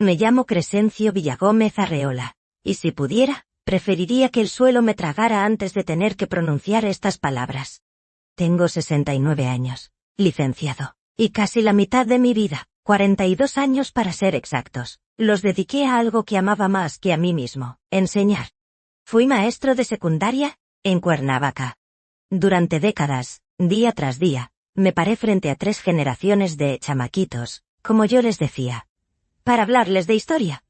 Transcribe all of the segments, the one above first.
Me llamo Crescencio Villagómez Arreola, y si pudiera, preferiría que el suelo me tragara antes de tener que pronunciar estas palabras. Tengo 69 años, licenciado, y casi la mitad de mi vida, 42 años para ser exactos, los dediqué a algo que amaba más que a mí mismo, enseñar. Fui maestro de secundaria, en Cuernavaca. Durante décadas, día tras día, me paré frente a 3 generaciones de chamaquitos, como yo les decía, para hablarles de historia.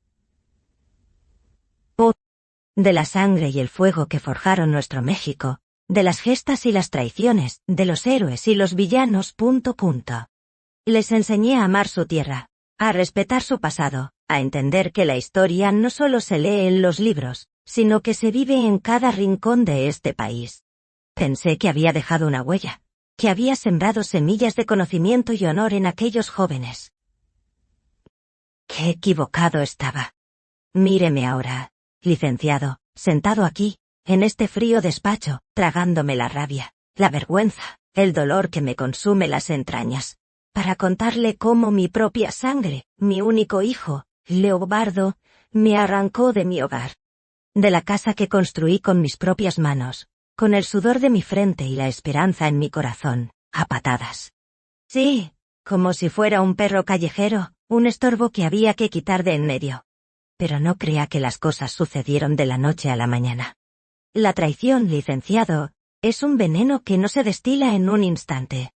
De la sangre y el fuego que forjaron nuestro México, de las gestas y las traiciones, de los héroes y los villanos. Les enseñé a amar su tierra, a respetar su pasado, a entender que la historia no solo se lee en los libros, sino que se vive en cada rincón de este país. Pensé que había dejado una huella, que había sembrado semillas de conocimiento y honor en aquellos jóvenes. Qué equivocado estaba. Míreme ahora, licenciado, sentado aquí, en este frío despacho, tragándome la rabia, la vergüenza, el dolor que me consume las entrañas, para contarle cómo mi propia sangre, mi único hijo, Leobardo, me arrancó de mi hogar. De la casa que construí con mis propias manos, con el sudor de mi frente y la esperanza en mi corazón, a patadas. Sí, como si fuera un perro callejero, un estorbo que había que quitar de en medio. Pero no crea que las cosas sucedieron de la noche a la mañana. La traición, licenciado, es un veneno que no se destila en un instante.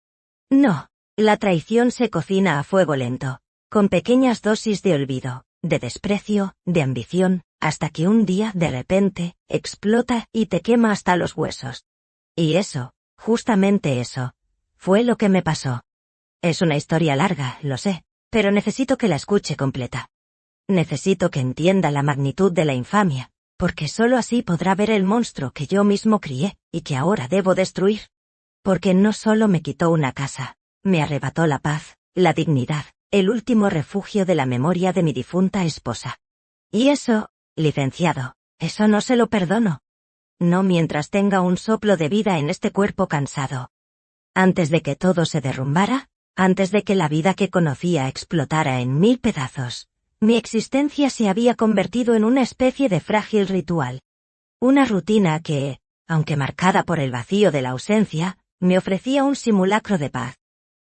No, la traición se cocina a fuego lento, con pequeñas dosis de olvido, de desprecio, de ambición, hasta que un día, de repente, explota y te quema hasta los huesos. Y eso, justamente eso, fue lo que me pasó. Es una historia larga, lo sé, pero necesito que la escuche completa. Necesito que entienda la magnitud de la infamia, porque solo así podrá ver el monstruo que yo mismo crié, y que ahora debo destruir. Porque no solo me quitó una casa, me arrebató la paz, la dignidad, el último refugio de la memoria de mi difunta esposa. Y eso, licenciado, eso no se lo perdono. No mientras tenga un soplo de vida en este cuerpo cansado. Antes de que todo se derrumbara, antes de que la vida que conocía explotara en 1000 pedazos, mi existencia se había convertido en una especie de frágil ritual. Una rutina que, aunque marcada por el vacío de la ausencia, me ofrecía un simulacro de paz.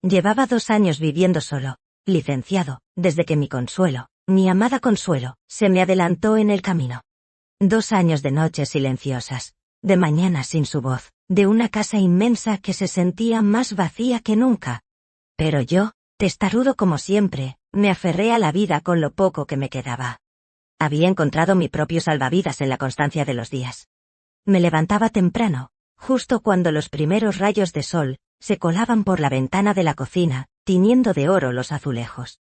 Llevaba 2 años viviendo solo, licenciado, desde que mi Consuelo, mi amada Consuelo, se me adelantó en el camino. 2 años de noches silenciosas, de mañanas sin su voz, de una casa inmensa que se sentía más vacía que nunca. Pero yo, testarudo como siempre, me aferré a la vida con lo poco que me quedaba. Había encontrado mi propio salvavidas en la constancia de los días. Me levantaba temprano, justo cuando los primeros rayos de sol se colaban por la ventana de la cocina, tiñendo de oro los azulejos.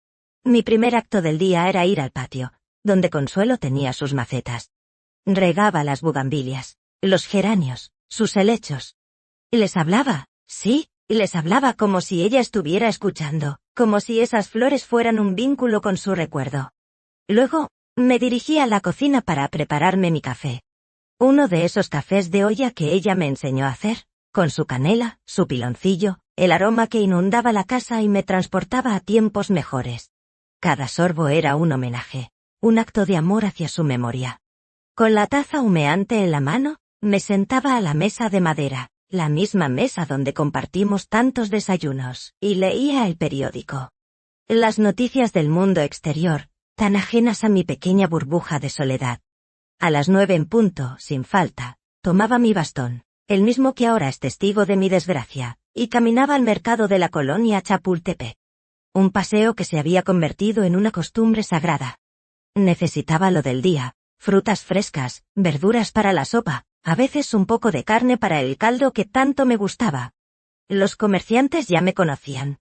Mi primer acto del día era ir al patio, donde Consuelo tenía sus macetas. Regaba las bugambilias, los geranios, sus helechos. Les hablaba, sí, les hablaba como si ella estuviera escuchando, como si esas flores fueran un vínculo con su recuerdo. Luego, me dirigí a la cocina para prepararme mi café. Uno de esos cafés de olla que ella me enseñó a hacer, con su canela, su piloncillo, el aroma que inundaba la casa y me transportaba a tiempos mejores. Cada sorbo era un homenaje, un acto de amor hacia su memoria. Con la taza humeante en la mano, me sentaba a la mesa de madera, la misma mesa donde compartimos tantos desayunos, y leía el periódico. Las noticias del mundo exterior, tan ajenas a mi pequeña burbuja de soledad. A las 9 en punto, sin falta, tomaba mi bastón, el mismo que ahora es testigo de mi desgracia, y caminaba al mercado de la colonia Chapultepec. Un paseo que se había convertido en una costumbre sagrada. Necesitaba lo del día, frutas frescas, verduras para la sopa, a veces un poco de carne para el caldo que tanto me gustaba. Los comerciantes ya me conocían.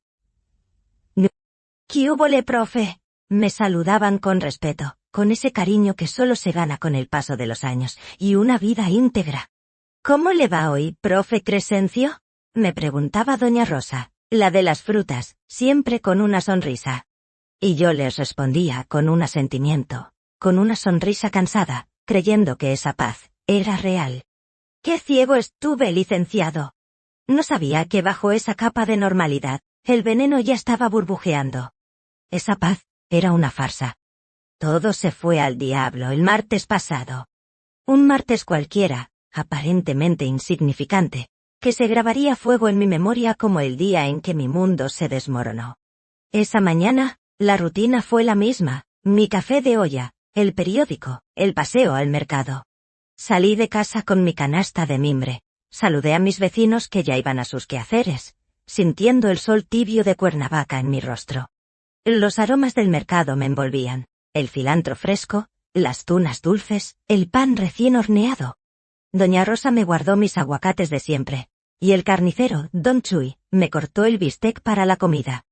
¿Qué húbole, profe? Me saludaban con respeto, con ese cariño que solo se gana con el paso de los años, y una vida íntegra. ¿Cómo le va hoy, profe Crescencio? Me preguntaba doña Rosa, la de las frutas, siempre con una sonrisa. Y yo les respondía con un asentimiento, con una sonrisa cansada, creyendo que esa paz era real. ¡Qué ciego estuve, licenciado! No sabía que bajo esa capa de normalidad, el veneno ya estaba burbujeando. Esa paz era una farsa. Todo se fue al diablo el martes pasado. Un martes cualquiera, aparentemente insignificante, que se grabaría a fuego en mi memoria como el día en que mi mundo se desmoronó. Esa mañana, la rutina fue la misma, mi café de olla, el periódico, el paseo al mercado. Salí de casa con mi canasta de mimbre, saludé a mis vecinos que ya iban a sus quehaceres, sintiendo el sol tibio de Cuernavaca en mi rostro. Los aromas del mercado me envolvían, el cilantro fresco, las tunas dulces, el pan recién horneado. Doña Rosa me guardó mis aguacates de siempre, y el carnicero, Don Chuy, me cortó el bistec para la comida.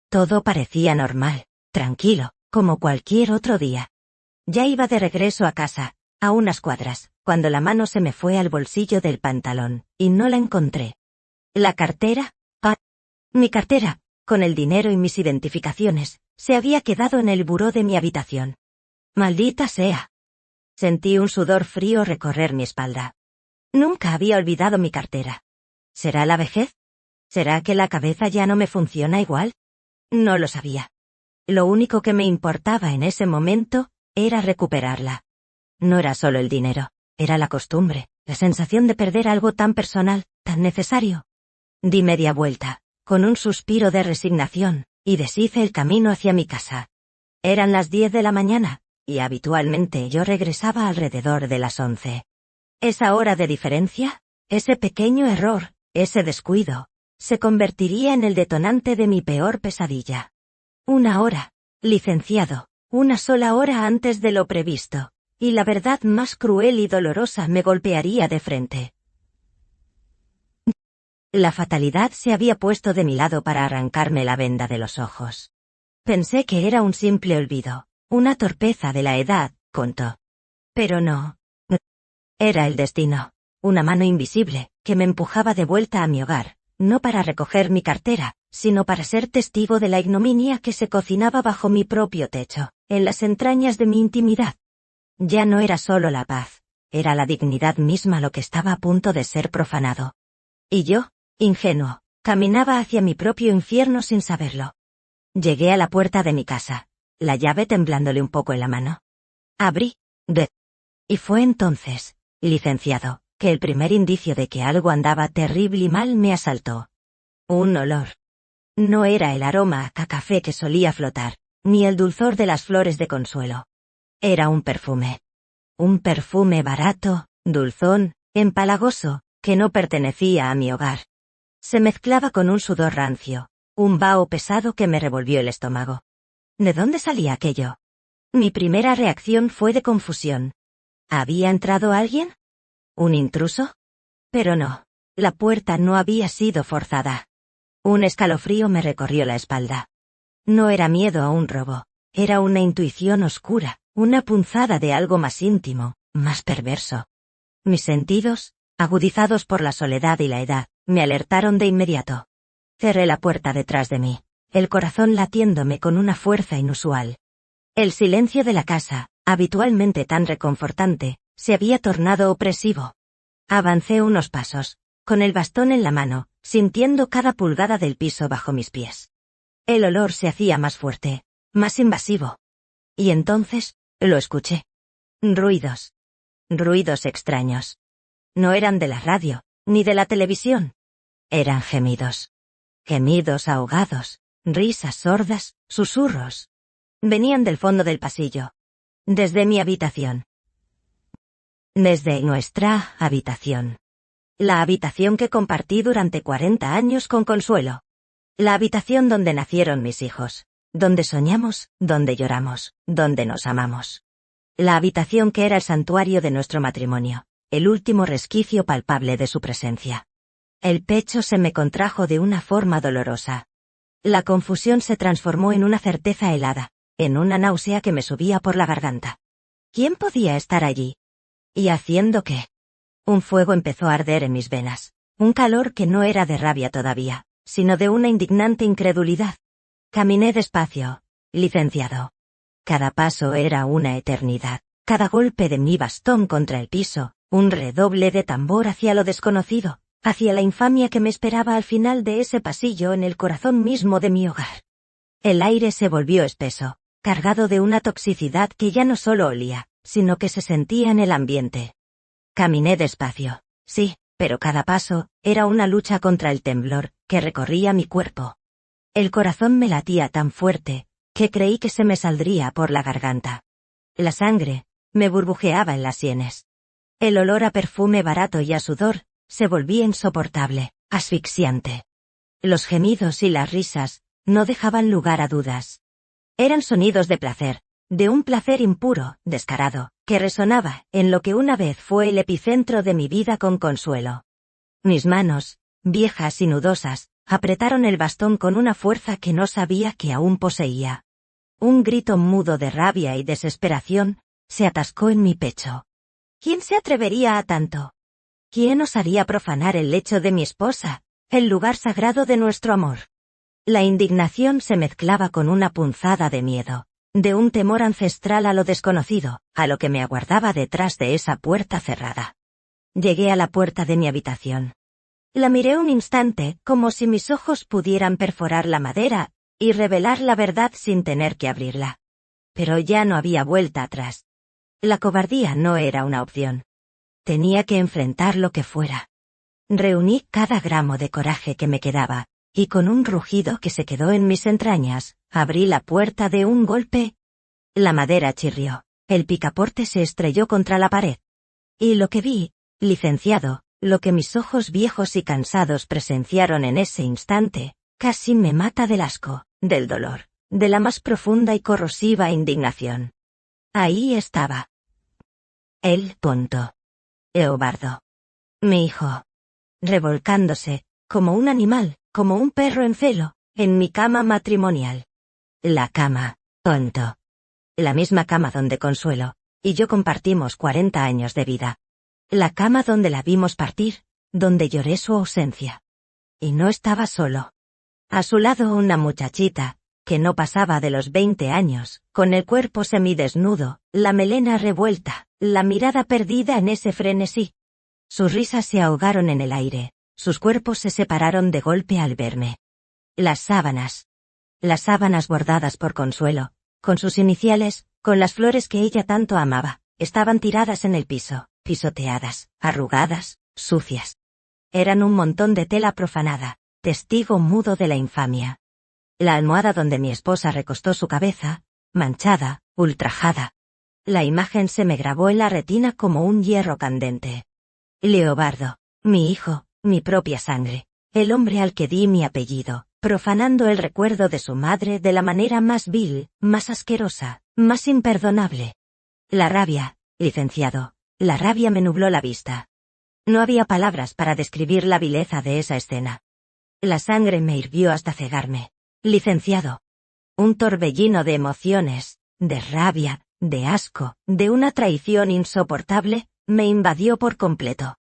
Todo parecía normal, tranquilo, como cualquier otro día. Ya iba de regreso a casa, a unas cuadras, cuando la mano se me fue al bolsillo del pantalón, y no la encontré. La cartera, mi cartera, con el dinero y mis identificaciones, se había quedado en el buró de mi habitación. Maldita sea. Sentí un sudor frío recorrer mi espalda. Nunca había olvidado mi cartera. ¿Será la vejez? ¿Será que la cabeza ya no me funciona igual? No lo sabía. Lo único que me importaba en ese momento era recuperarla. No era solo el dinero, era la costumbre, la sensación de perder algo tan personal, tan necesario. Di media vuelta, con un suspiro de resignación, y deshice el camino hacia mi casa. Eran las 10 de la mañana, y habitualmente yo regresaba alrededor de las 11. Esa hora de diferencia, ese pequeño error, ese descuido, se convertiría en el detonante de mi peor pesadilla. Una hora, licenciado, una sola hora antes de lo previsto, y la verdad más cruel y dolorosa me golpearía de frente. La fatalidad se había puesto de mi lado para arrancarme la venda de los ojos. Pensé que era un simple olvido, una torpeza de la edad, contó. Pero no. Era el destino, una mano invisible, que me empujaba de vuelta a mi hogar, no para recoger mi cartera, sino para ser testigo de la ignominia que se cocinaba bajo mi propio techo, en las entrañas de mi intimidad. Ya no era solo la paz, era la dignidad misma lo que estaba a punto de ser profanado. Y yo, ingenuo, caminaba hacia mi propio infierno sin saberlo. Llegué a la puerta de mi casa, la llave temblándole un poco en la mano. Abrí, y fue entonces, licenciado, que el primer indicio de que algo andaba terrible y mal me asaltó. Un olor. No era el aroma a café que solía flotar, ni el dulzor de las flores de consuelo. Era un perfume. Un perfume barato, dulzón, empalagoso, que no pertenecía a mi hogar. Se mezclaba con un sudor rancio, un vaho pesado que me revolvió el estómago. ¿De dónde salía aquello? Mi primera reacción fue de confusión. ¿Había entrado alguien? ¿Un intruso? Pero no, la puerta no había sido forzada. Un escalofrío me recorrió la espalda. No era miedo a un robo, era una intuición oscura, una punzada de algo más íntimo, más perverso. Mis sentidos, agudizados por la soledad y la edad, me alertaron de inmediato. Cerré la puerta detrás de mí, el corazón latiéndome con una fuerza inusual. El silencio de la casa, habitualmente tan reconfortante, se había tornado opresivo. Avancé unos pasos, con el bastón en la mano, sintiendo cada pulgada del piso bajo mis pies. El olor se hacía más fuerte, más invasivo. Y entonces, lo escuché. Ruidos. Ruidos extraños. No eran de la radio, ni de la televisión. Eran gemidos. Gemidos ahogados, risas sordas, susurros. Venían del fondo del pasillo. Desde mi habitación. Desde nuestra habitación. La habitación que compartí durante 40 años con Consuelo. La habitación donde nacieron mis hijos. Donde soñamos, donde lloramos, donde nos amamos. La habitación que era el santuario de nuestro matrimonio, el último resquicio palpable de su presencia. El pecho se me contrajo de una forma dolorosa. La confusión se transformó en una certeza helada, en una náusea que me subía por la garganta. ¿Quién podía estar allí? ¿Y haciendo qué? Un fuego empezó a arder en mis venas, un calor que no era de rabia todavía, sino de una indignante incredulidad. Caminé despacio, licenciado. Cada paso era una eternidad, cada golpe de mi bastón contra el piso, un redoble de tambor hacia lo desconocido, hacia la infamia que me esperaba al final de ese pasillo en el corazón mismo de mi hogar. El aire se volvió espeso, cargado de una toxicidad que ya no solo olía, sino que se sentía en el ambiente. Caminé despacio, sí, pero cada paso era una lucha contra el temblor que recorría mi cuerpo. El corazón me latía tan fuerte que creí que se me saldría por la garganta. La sangre me burbujeaba en las sienes. El olor a perfume barato y a sudor se volvía insoportable, asfixiante. Los gemidos y las risas no dejaban lugar a dudas. Eran sonidos de placer, de un placer impuro, descarado, que resonaba en lo que una vez fue el epicentro de mi vida con Consuelo. Mis manos, viejas y nudosas, apretaron el bastón con una fuerza que no sabía que aún poseía. Un grito mudo de rabia y desesperación se atascó en mi pecho. ¿Quién se atrevería a tanto? ¿Quién osaría profanar el lecho de mi esposa, el lugar sagrado de nuestro amor? La indignación se mezclaba con una punzada de miedo, de un temor ancestral a lo desconocido, a lo que me aguardaba detrás de esa puerta cerrada. Llegué a la puerta de mi habitación. La miré un instante, como si mis ojos pudieran perforar la madera y revelar la verdad sin tener que abrirla. Pero ya no había vuelta atrás. La cobardía no era una opción. Tenía que enfrentar lo que fuera. Reuní cada gramo de coraje que me quedaba, y con un rugido que se quedó en mis entrañas, abrí la puerta de un golpe. La madera chirrió, el picaporte se estrelló contra la pared. Y lo que vi, licenciado, lo que mis ojos viejos y cansados presenciaron en ese instante, casi me mata del asco, del dolor, de la más profunda y corrosiva indignación. Ahí estaba. El tonto. Eobardo. Mi hijo. Revolcándose, como un animal, como un perro en celo, en mi cama matrimonial. La cama, tonto. La misma cama donde Consuelo y yo compartimos 40 años de vida. La cama donde la vimos partir, donde lloré su ausencia. Y no estaba solo. A su lado una muchachita, que no pasaba de los 20 años, con el cuerpo semidesnudo, la melena revuelta, la mirada perdida en ese frenesí. Sus risas se ahogaron en el aire, sus cuerpos se separaron de golpe al verme. Las sábanas bordadas por Consuelo, con sus iniciales, con las flores que ella tanto amaba, estaban tiradas en el piso, pisoteadas, arrugadas, sucias. Eran un montón de tela profanada, testigo mudo de la infamia. La almohada donde mi esposa recostó su cabeza, manchada, ultrajada. La imagen se me grabó en la retina como un hierro candente. Leobardo, mi hijo, mi propia sangre, el hombre al que di mi apellido, profanando el recuerdo de su madre de la manera más vil, más asquerosa, más imperdonable. La rabia, licenciado, la rabia me nubló la vista. No había palabras para describir la vileza de esa escena. La sangre me hirvió hasta cegarme. Licenciado. Un torbellino de emociones, de rabia, de asco, de una traición insoportable, me invadió por completo.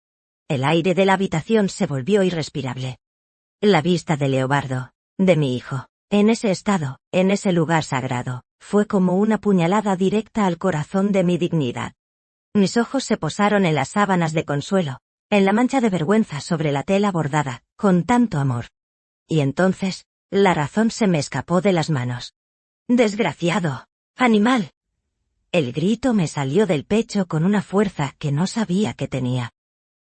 El aire de la habitación se volvió irrespirable. La vista de Leobardo, de mi hijo, en ese estado, en ese lugar sagrado, fue como una puñalada directa al corazón de mi dignidad. Mis ojos se posaron en las sábanas de Consuelo, en la mancha de vergüenza sobre la tela bordada, con tanto amor. Y entonces, la razón se me escapó de las manos. ¡Desgraciado! ¡Animal! El grito me salió del pecho con una fuerza que no sabía que tenía.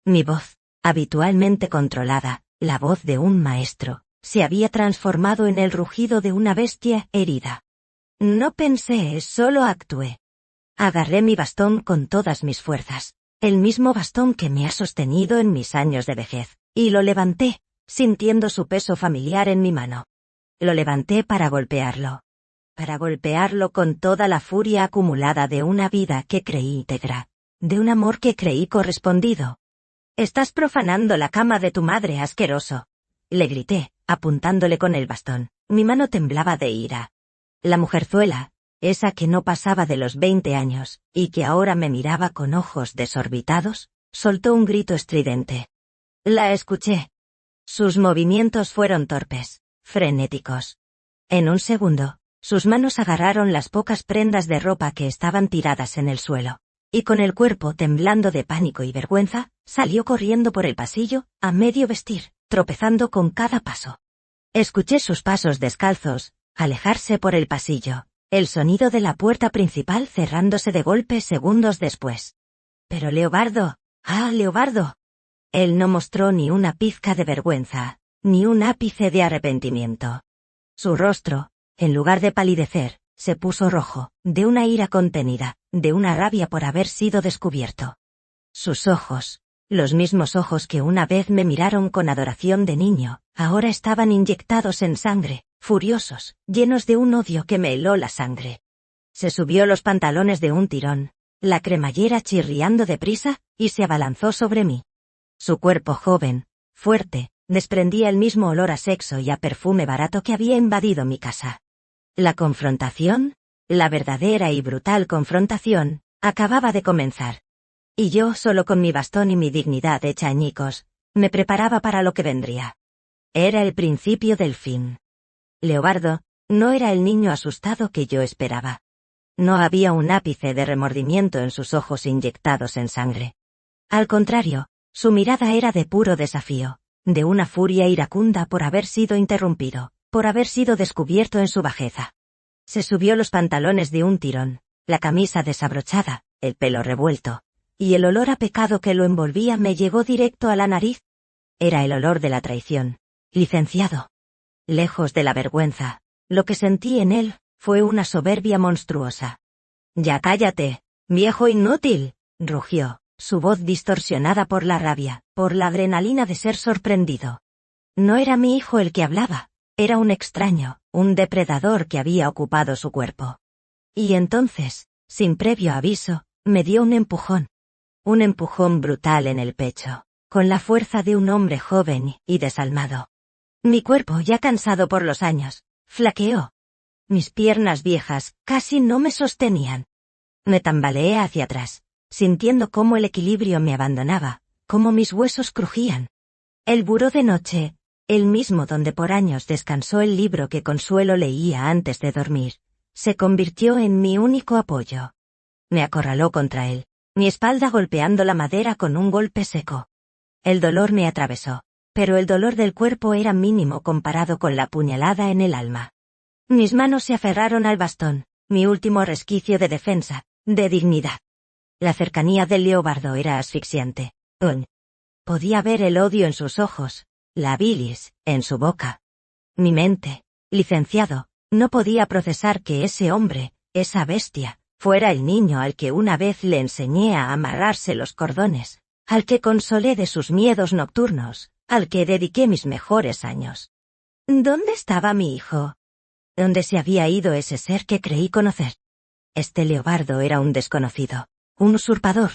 Mi voz, habitualmente controlada, la voz de un maestro, se había transformado en el rugido de una bestia herida. No pensé, solo actué. Agarré mi bastón con todas mis fuerzas, el mismo bastón que me ha sostenido en mis años de vejez, y lo levanté, sintiendo su peso familiar en mi mano. Lo levanté para golpearlo con toda la furia acumulada de una vida que creí íntegra, de un amor que creí correspondido. «Estás profanando la cama de tu madre, asqueroso», le grité, apuntándole con el bastón. Mi mano temblaba de ira. La mujerzuela, esa que no pasaba de los 20 años, y que ahora me miraba con ojos desorbitados, soltó un grito estridente. La escuché. Sus movimientos fueron torpes, frenéticos. En un segundo, sus manos agarraron las pocas prendas de ropa que estaban tiradas en el suelo, y con el cuerpo temblando de pánico y vergüenza, salió corriendo por el pasillo, a medio vestir, tropezando con cada paso. Escuché sus pasos descalzos, alejarse por el pasillo, El sonido de la puerta principal cerrándose de golpe segundos después. Pero Leobardo, Leobardo. Él no mostró ni una pizca de vergüenza, ni un ápice de arrepentimiento. Su rostro, en lugar de palidecer, se puso rojo, de una ira contenida, de una rabia por haber sido descubierto. Sus ojos, los mismos ojos que una vez me miraron con adoración de niño, ahora estaban inyectados en sangre, furiosos, llenos de un odio que me heló la sangre. Se subió los pantalones de un tirón, la cremallera chirriando deprisa, y se abalanzó sobre mí. Su cuerpo joven, fuerte, desprendía el mismo olor a sexo y a perfume barato que había invadido mi casa. La confrontación, la verdadera y brutal confrontación, acababa de comenzar. Y yo, solo con mi bastón y mi dignidad hecha añicos, me preparaba para lo que vendría. Era el principio del fin. Leobardo no era el niño asustado que yo esperaba. No había un ápice de remordimiento en sus ojos inyectados en sangre. Al contrario, su mirada era de puro desafío, de una furia iracunda por haber sido interrumpido, por haber sido descubierto en su bajeza. Se subió los pantalones de un tirón, la camisa desabrochada, el pelo revuelto, y el olor a pecado que lo envolvía me llegó directo a la nariz. Era el olor de la traición. Licenciado. Lejos de la vergüenza, lo que sentí en él fue una soberbia monstruosa. «Ya cállate, viejo inútil», rugió, su voz distorsionada por la rabia, por la adrenalina de ser sorprendido. No era mi hijo el que hablaba, era un extraño, un depredador que había ocupado su cuerpo. Y entonces, sin previo aviso, me dio un empujón brutal en el pecho, con la fuerza de un hombre joven y desalmado. Mi cuerpo, ya cansado por los años, flaqueó. Mis piernas viejas casi no me sostenían. Me tambaleé hacia atrás, sintiendo cómo el equilibrio me abandonaba, cómo mis huesos crujían. El buró de noche, el mismo donde por años descansó el libro que Consuelo leía antes de dormir, se convirtió en mi único apoyo. Me acorraló contra él, mi espalda golpeando la madera con un golpe seco. El dolor me atravesó, pero el dolor del cuerpo era mínimo comparado con la puñalada en el alma. Mis manos se aferraron al bastón, mi último resquicio de defensa, de dignidad. La cercanía de Leobardo era asfixiante. Podía ver el odio en sus ojos, la bilis en su boca. Mi mente, licenciado, no podía procesar que ese hombre, esa bestia, fuera el niño al que una vez le enseñé a amarrarse los cordones, al que consolé de sus miedos nocturnos, al que dediqué mis mejores años. ¿Dónde estaba mi hijo? ¿Dónde se había ido ese ser que creí conocer? Este Leobardo era un desconocido, un usurpador.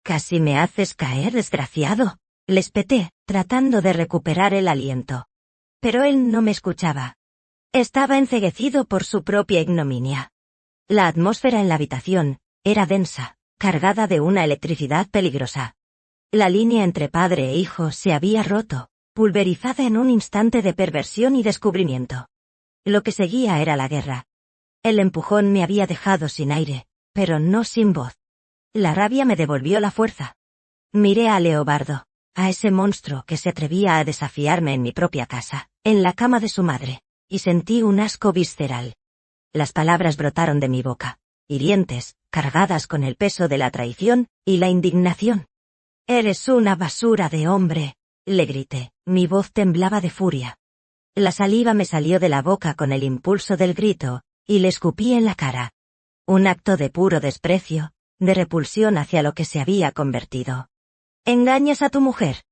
«Casi me haces caer, desgraciado», le espeté, tratando de recuperar el aliento. Pero él no me escuchaba. Estaba enceguecido por su propia ignominia. La atmósfera en la habitación era densa, cargada de una electricidad peligrosa. La línea entre padre e hijo se había roto, pulverizada en un instante de perversión y descubrimiento. Lo que seguía era la guerra. El empujón me había dejado sin aire, pero no sin voz. La rabia me devolvió la fuerza. Miré a Leobardo, a ese monstruo que se atrevía a desafiarme en mi propia casa, en la cama de su madre, y sentí un asco visceral. Las palabras brotaron de mi boca, hirientes, cargadas con el peso de la traición y la indignación. «Eres una basura de hombre», le grité, mi voz temblaba de furia. La saliva me salió de la boca con el impulso del grito, y le escupí en la cara. Un acto de puro desprecio, de repulsión hacia lo que se había convertido. «Engañas a tu mujer,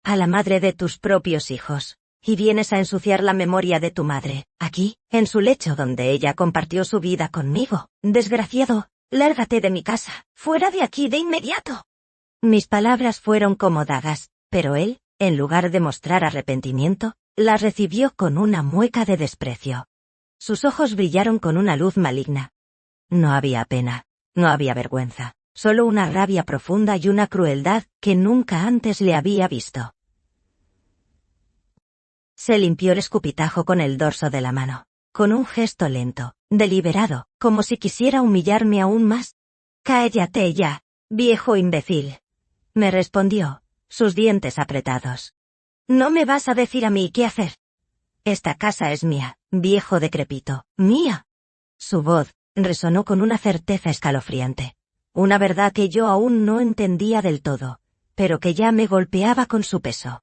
a la madre de tus propios hijos, y vienes a ensuciar la memoria de tu madre, aquí, en su lecho donde ella compartió su vida conmigo. Desgraciado, lárgate de mi casa, fuera de aquí de inmediato». Mis palabras fueron como dagas, pero él, en lugar de mostrar arrepentimiento, las recibió con una mueca de desprecio. Sus ojos brillaron con una luz maligna. No había pena, no había vergüenza, solo una rabia profunda y una crueldad que nunca antes le había visto. Se limpió el escupitajo con el dorso de la mano, con un gesto lento, deliberado, como si quisiera humillarme aún más. «Cállate ya, viejo imbécil», me respondió, sus dientes apretados. «No me vas a decir a mí qué hacer. Esta casa es mía, viejo decrépito, mía». Su voz resonó con una certeza escalofriante. Una verdad que yo aún no entendía del todo, pero que ya me golpeaba con su peso.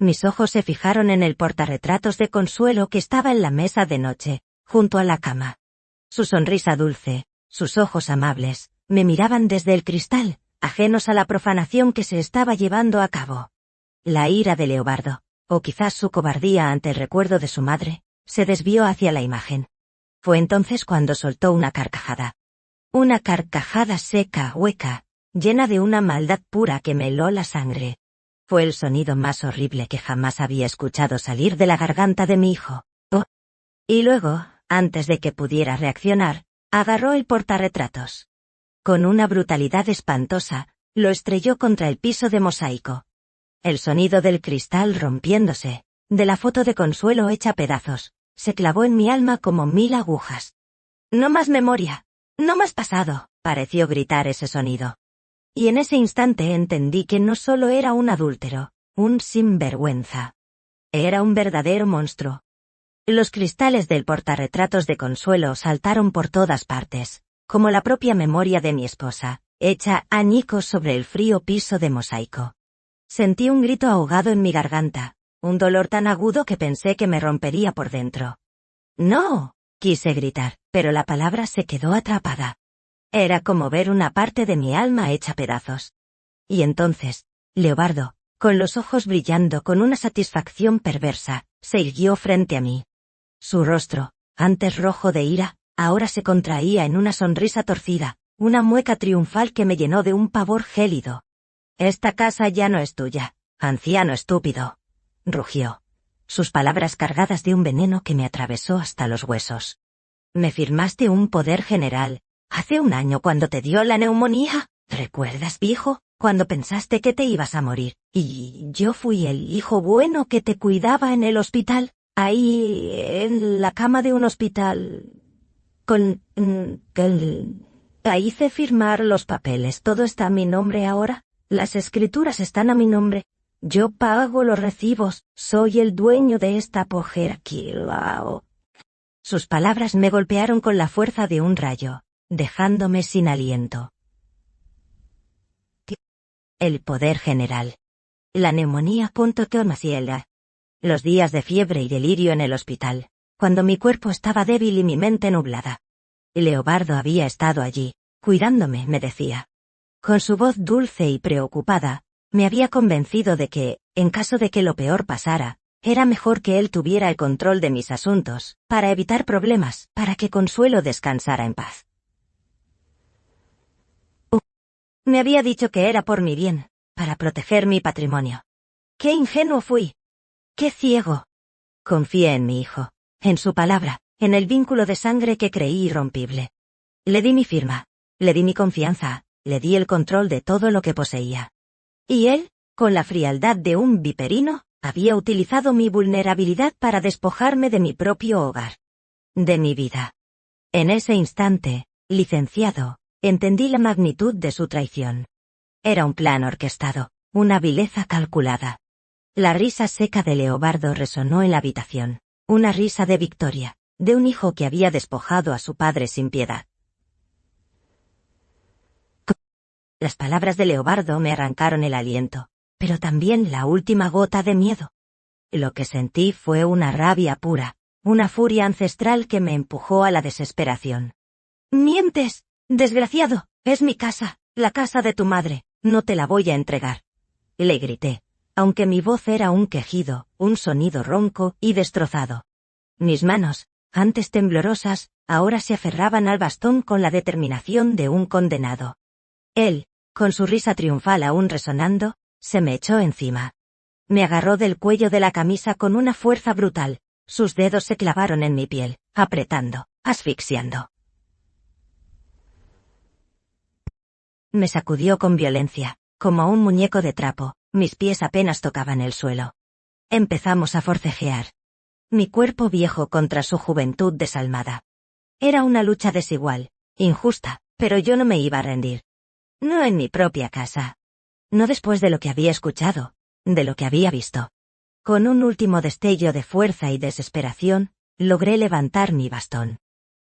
Mis ojos se fijaron en el portarretratos de Consuelo que estaba en la mesa de noche, junto a la cama. Su sonrisa dulce, sus ojos amables, me miraban desde el cristal, ajenos a la profanación que se estaba llevando a cabo. La ira de Leobardo, o quizás su cobardía ante el recuerdo de su madre, se desvió hacia la imagen. Fue entonces cuando soltó una carcajada. Una carcajada seca, hueca, llena de una maldad pura que me heló la sangre. Fue el sonido más horrible que jamás había escuchado salir de la garganta de mi hijo. Oh. Y luego, antes de que pudiera reaccionar, agarró el portarretratos. Con una brutalidad espantosa, lo estrelló contra el piso de mosaico. El sonido del cristal rompiéndose, de la foto de Consuelo hecha pedazos, se clavó en mi alma como 1000 agujas. No más memoria, no más pasado, pareció gritar ese sonido. Y en ese instante entendí que no solo era un adúltero, un sinvergüenza. Era un verdadero monstruo. Los cristales del portarretratos de Consuelo saltaron por todas partes, como la propia memoria de mi esposa, hecha añicos sobre el frío piso de mosaico. Sentí un grito ahogado en mi garganta, un dolor tan agudo que pensé que me rompería por dentro. ¡No! Quise gritar, pero la palabra se quedó atrapada. Era como ver una parte de mi alma hecha pedazos. Y entonces, Leobardo, con los ojos brillando con una satisfacción perversa, se irguió frente a mí. Su rostro, antes rojo de ira, ahora se contraía en una sonrisa torcida, una mueca triunfal que me llenó de un pavor gélido. «Esta casa ya no es tuya, anciano estúpido», rugió. Sus palabras cargadas de un veneno que me atravesó hasta los huesos. «Me firmaste un poder general, hace un año cuando te dio la neumonía, ¿recuerdas, viejo? Cuando pensaste que te ibas a morir, y yo fui el hijo bueno que te cuidaba en el hospital, ahí, en la cama de un hospital, ahí hice firmar los papeles, todo está a mi nombre ahora, las escrituras están a mi nombre, yo pago los recibos, soy el dueño de esta pojera Quilao». Sus palabras me golpearon con la fuerza de un rayo, dejándome sin aliento. El poder general. La neumonía. Los días de fiebre y delirio en el hospital, cuando mi cuerpo estaba débil y mi mente nublada. Leobardo había estado allí, cuidándome, me decía. Con su voz dulce y preocupada, me había convencido de que, en caso de que lo peor pasara, era mejor que él tuviera el control de mis asuntos, para evitar problemas, para que Consuelo descansara en paz. Me había dicho que era por mi bien, para proteger mi patrimonio. ¡Qué ingenuo fui! ¡Qué ciego! Confié en mi hijo, en su palabra, en el vínculo de sangre que creí irrompible. Le di mi firma, le di mi confianza, le di el control de todo lo que poseía. Y él, con la frialdad de un viperino, había utilizado mi vulnerabilidad para despojarme de mi propio hogar. De mi vida. En ese instante, licenciado, entendí la magnitud de su traición. Era un plan orquestado, una vileza calculada. La risa seca de Leobardo resonó en la habitación, una risa de victoria, de un hijo que había despojado a su padre sin piedad. Las palabras de Leobardo me arrancaron el aliento, pero también la última gota de miedo. Lo que sentí fue una rabia pura, una furia ancestral que me empujó a la desesperación. «¡Mientes! Desgraciado, es mi casa, la casa de tu madre, no te la voy a entregar», le grité, aunque mi voz era un quejido, un sonido ronco y destrozado. Mis manos, antes temblorosas, ahora se aferraban al bastón con la determinación de un condenado. Él, con su risa triunfal aún resonando, se me echó encima. Me agarró del cuello de la camisa con una fuerza brutal, sus dedos se clavaron en mi piel, apretando, asfixiando. Me sacudió con violencia, como un muñeco de trapo, mis pies apenas tocaban el suelo. Empezamos a forcejear. Mi cuerpo viejo contra su juventud desalmada. Era una lucha desigual, injusta, pero yo no me iba a rendir. No en mi propia casa. No después de lo que había escuchado, de lo que había visto. Con un último destello de fuerza y desesperación, logré levantar mi bastón.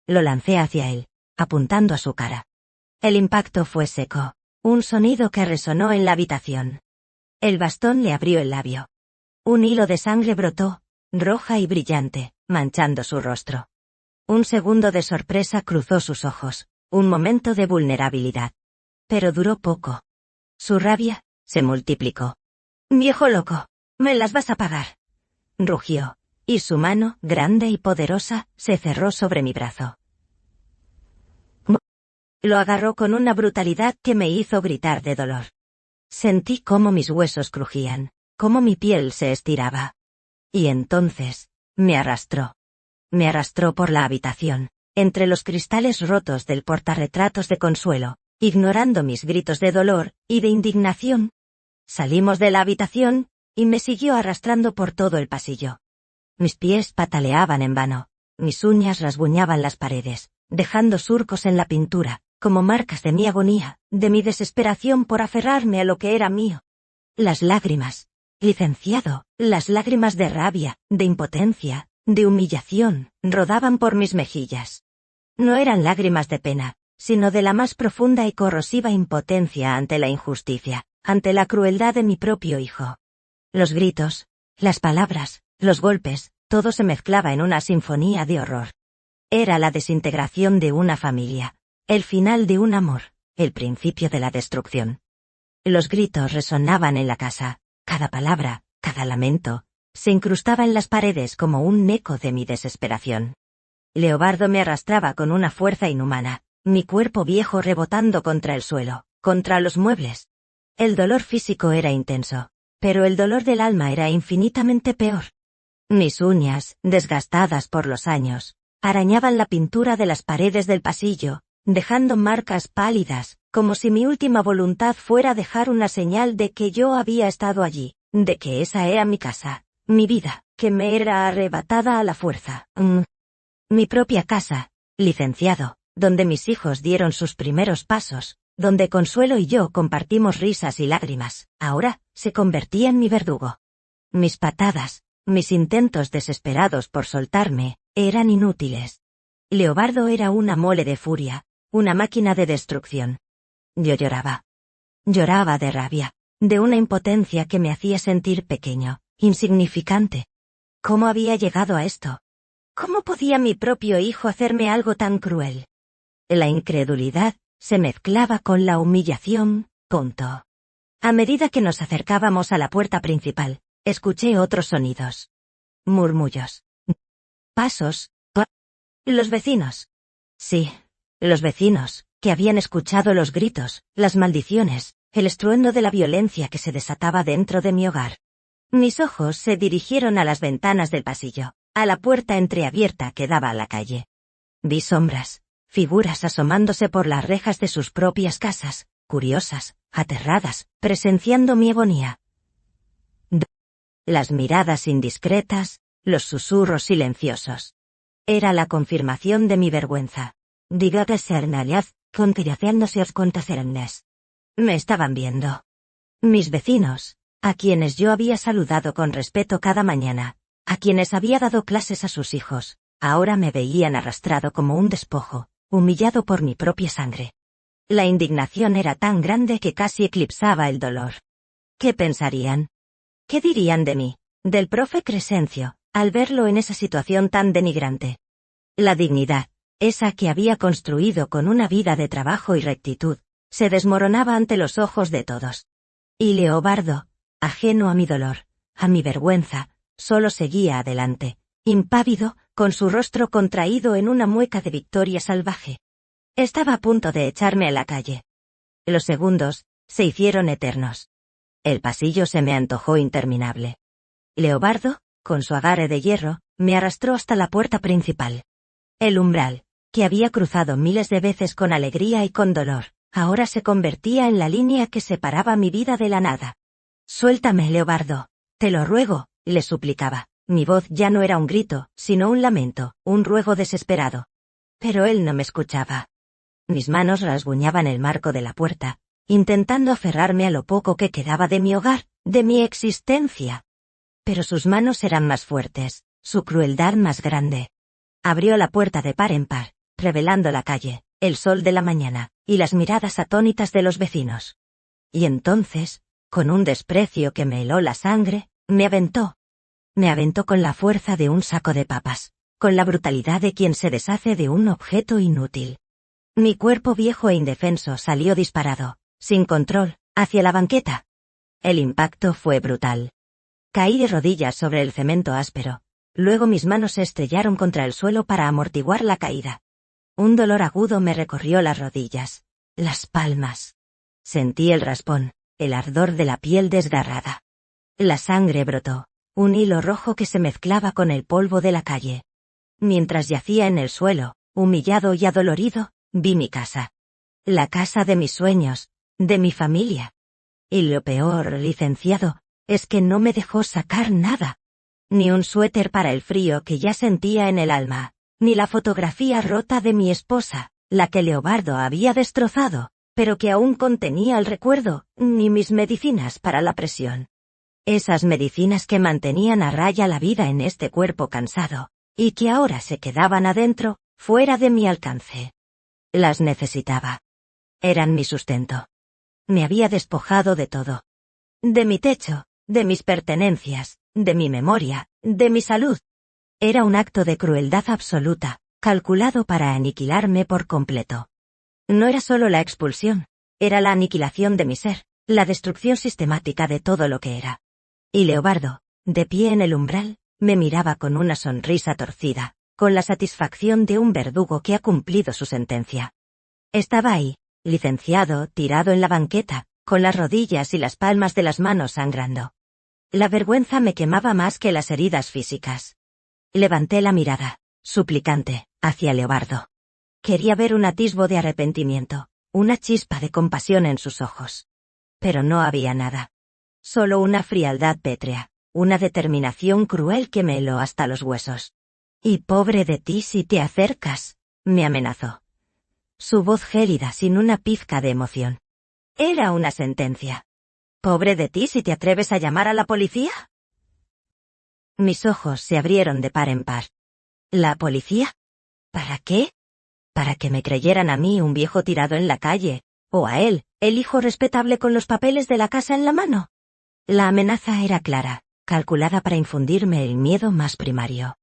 Lo lancé hacia él, apuntando a su cara. El impacto fue seco, un sonido que resonó en la habitación. El bastón le abrió el labio. Un hilo de sangre brotó, roja y brillante, manchando su rostro. Un segundo de sorpresa cruzó sus ojos, un momento de vulnerabilidad. Pero duró poco. Su rabia se multiplicó. «Viejo loco, me las vas a pagar», rugió, y su mano, grande y poderosa, se cerró sobre mi brazo. Lo agarró con una brutalidad que me hizo gritar de dolor. Sentí cómo mis huesos crujían, cómo mi piel se estiraba. Y entonces, me arrastró. Me arrastró por la habitación, entre los cristales rotos del portarretratos de Consuelo, ignorando mis gritos de dolor y de indignación. Salimos de la habitación, y me siguió arrastrando por todo el pasillo. Mis pies pataleaban en vano, mis uñas rasguñaban las paredes, dejando surcos en la pintura, como marcas de mi agonía, de mi desesperación por aferrarme a lo que era mío. Las lágrimas, licenciado, las lágrimas de rabia, de impotencia, de humillación, rodaban por mis mejillas. No eran lágrimas de pena, sino de la más profunda y corrosiva impotencia ante la injusticia, ante la crueldad de mi propio hijo. Los gritos, las palabras, los golpes, todo se mezclaba en una sinfonía de horror. Era la desintegración de una familia, el final de un amor, el principio de la destrucción. Los gritos resonaban en la casa, cada palabra, cada lamento, se incrustaba en las paredes como un eco de mi desesperación. Leobardo me arrastraba con una fuerza inhumana, mi cuerpo viejo rebotando contra el suelo, contra los muebles. El dolor físico era intenso, pero el dolor del alma era infinitamente peor. Mis uñas, desgastadas por los años, arañaban la pintura de las paredes del pasillo, dejando marcas pálidas, como si mi última voluntad fuera dejar una señal de que yo había estado allí, de que esa era mi casa, mi vida, que me era arrebatada a la fuerza. Mi propia casa, licenciado, donde mis hijos dieron sus primeros pasos, donde Consuelo y yo compartimos risas y lágrimas, ahora, se convertía en mi verdugo. Mis patadas, mis intentos desesperados por soltarme, eran inútiles. Leobardo era una mole de furia, una máquina de destrucción. Yo lloraba. Lloraba de rabia, de una impotencia que me hacía sentir pequeño, insignificante. ¿Cómo había llegado a esto? ¿Cómo podía mi propio hijo hacerme algo tan cruel? La incredulidad se mezclaba con la humillación, tonto. A medida que nos acercábamos a la puerta principal, escuché otros sonidos. Murmullos. Pasos. Los vecinos. Sí, los vecinos, que habían escuchado los gritos, las maldiciones, el estruendo de la violencia que se desataba dentro de mi hogar. Mis ojos se dirigieron a las ventanas del pasillo, a la puerta entreabierta que daba a la calle. Vi sombras, figuras asomándose por las rejas de sus propias casas, curiosas, aterradas, presenciando mi agonía. Las miradas indiscretas, los susurros silenciosos. Era la confirmación de mi vergüenza. Dígate Sernaliaz, contillaciándose os contacerennes. Me estaban viendo. Mis vecinos, a quienes yo había saludado con respeto cada mañana, a quienes había dado clases a sus hijos, ahora me veían arrastrado como un despojo, humillado por mi propia sangre. La indignación era tan grande que casi eclipsaba el dolor. ¿Qué pensarían? ¿Qué dirían de mí, del profe Crescencio, al verlo en esa situación tan denigrante? La dignidad, esa que había construido con una vida de trabajo y rectitud, se desmoronaba ante los ojos de todos. Y Leobardo, ajeno a mi dolor, a mi vergüenza, solo seguía adelante, impávido, con su rostro contraído en una mueca de victoria salvaje. Estaba a punto de echarme a la calle. Los segundos se hicieron eternos. El pasillo se me antojó interminable. Leobardo, con su agarre de hierro, me arrastró hasta la puerta principal. El umbral, que había cruzado miles de veces con alegría y con dolor, ahora se convertía en la línea que separaba mi vida de la nada. «Suéltame, Leobardo, te lo ruego», le suplicaba. Mi voz ya no era un grito, sino un lamento, un ruego desesperado. Pero él no me escuchaba. Mis manos rasguñaban el marco de la puerta, intentando aferrarme a lo poco que quedaba de mi hogar, de mi existencia. Pero sus manos eran más fuertes, su crueldad más grande. Abrió la puerta de par en par, revelando la calle, el sol de la mañana, y las miradas atónitas de los vecinos. Y entonces, con un desprecio que me heló la sangre, me aventó. Me aventó con la fuerza de un saco de papas, con la brutalidad de quien se deshace de un objeto inútil. Mi cuerpo viejo e indefenso salió disparado, sin control, hacia la banqueta. El impacto fue brutal. Caí de rodillas sobre el cemento áspero. Luego mis manos se estrellaron contra el suelo para amortiguar la caída. Un dolor agudo me recorrió las rodillas, las palmas. Sentí el raspón, el ardor de la piel desgarrada. La sangre brotó, un hilo rojo que se mezclaba con el polvo de la calle. Mientras yacía en el suelo, humillado y adolorido, vi mi casa. La casa de mis sueños, de mi familia. Y lo peor, licenciado, es que no me dejó sacar nada. Ni un suéter para el frío que ya sentía en el alma, ni la fotografía rota de mi esposa, la que Leobardo había destrozado, pero que aún contenía el recuerdo, ni mis medicinas para la presión. Esas medicinas que mantenían a raya la vida en este cuerpo cansado, y que ahora se quedaban adentro, fuera de mi alcance. Las necesitaba. Eran mi sustento. Me había despojado de todo. De mi techo, de mis pertenencias, de mi memoria, de mi salud. Era un acto de crueldad absoluta, calculado para aniquilarme por completo. No era solo la expulsión, era la aniquilación de mi ser, la destrucción sistemática de todo lo que era. Y Leobardo, de pie en el umbral, me miraba con una sonrisa torcida, con la satisfacción de un verdugo que ha cumplido su sentencia. Estaba ahí, licenciado, tirado en la banqueta, con las rodillas y las palmas de las manos sangrando. La vergüenza me quemaba más que las heridas físicas. Levanté la mirada, suplicante, hacia Leobardo. Quería ver un atisbo de arrepentimiento, una chispa de compasión en sus ojos. Pero no había nada. Solo una frialdad pétrea, una determinación cruel que me heló hasta los huesos. Y pobre de ti si te acercas, me amenazó. Su voz gélida sin una pizca de emoción. Era una sentencia. ¿Pobre de ti si te atreves a llamar a la policía? Mis ojos se abrieron de par en par. ¿La policía? ¿Para qué? ¿Para que me creyeran a mí un viejo tirado en la calle, o a él, el hijo respetable con los papeles de la casa en la mano? La amenaza era clara, calculada para infundirme el miedo más primario.